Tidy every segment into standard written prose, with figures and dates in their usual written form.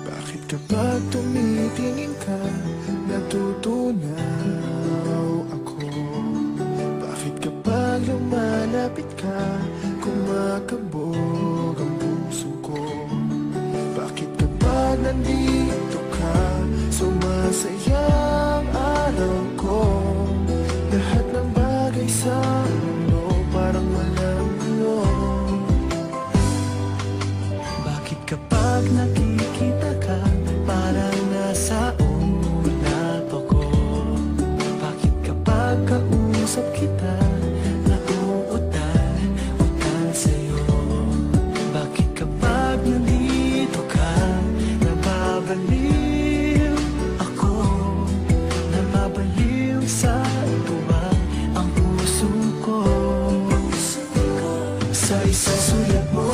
Bakit kapag tumitingin ka, natutunaw ako? Bakit kapag lumalapit ka, kumakabog ang puso ko? Bakit kapag nandito ka, sumasaya ang araw ko? Lahat ng bagay sa mundo parang walang gulo. Bakit kapag nakikita ka, parang nasa ulap ako? Bakit kapag kausap kita, nauutal-utal sa'yo? Bakit kapag nandito ka, nababaliw ako? Nababaliw sa tuwa ang puso ko. Sa isang sulat mo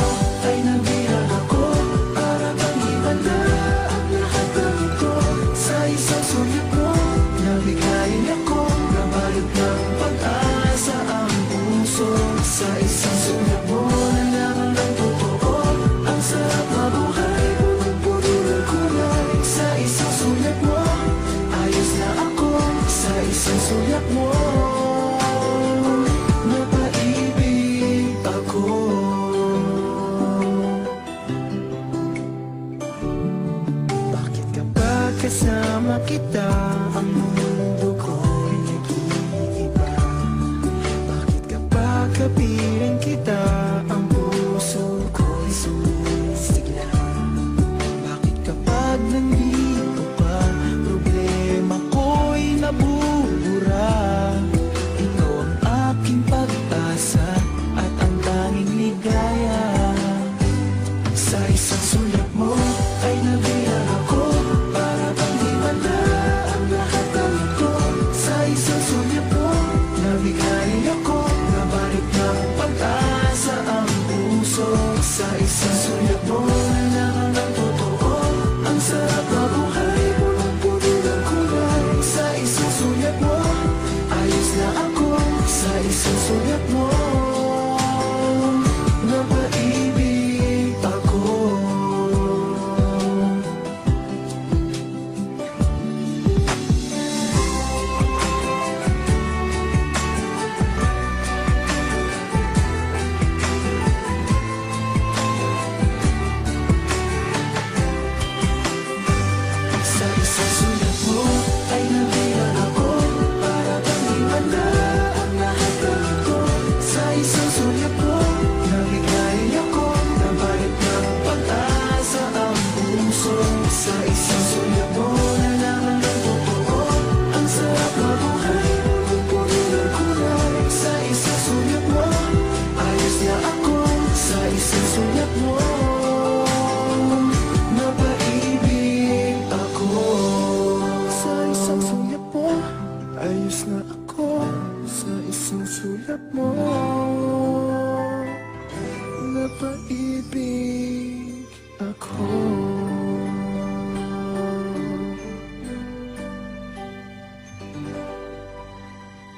ay nabihag ako, para bang himala ang lahat ng ito. Sa isang sulat mo, nabigayin ako, nabalot ng pag-asa ang puso. Sa isang sulat mo, nalaman ng totoo, ang sarap mabuhay, punong-puno ng kulay. Sa isang sulat mo, ayos na ako. Sa isang sulat mo, napaibig ako. Bakit kapag kasama kita, ang mundo ko'y nag-iiba? Bakit kapag kapiling kita, ang puso ko'y sumisigla? Bakit kapag nandito ka, problema ko'y nabubura? Ikaw ang aking pag-asa at ang tanging ligaya. Sa isang sulat mo ay nabihag ako, para bang himala ang lahat ng ito. Sa isang sulat mo, nabigayin ako, nabalik ng pag-asa ang puso. Sa isang sulat mo, nalaman ng totoo, ang sarap mabuhay, punong-puno ng kulay. Sa isang sulat mo, ayos na ako. Sa isang sulat mo, napaibig ako. Sa isang sulat mo ay nabihag ako, para bang himala ang lahat ng ito. Sa isang sulat mo, nabigayin ako, nabalik ng pag-asa ang puso. Sa isang sulat mo, nalaman ng totoo, ang sarap mabuhay, punong-puno ng kulay. Sa isang sulat mo, ayos na ako. Sa isang sulat mo, napaibig ako. Sa isang sulat mo, ayos na ako. Sa isang sulat mo, napaibig ako.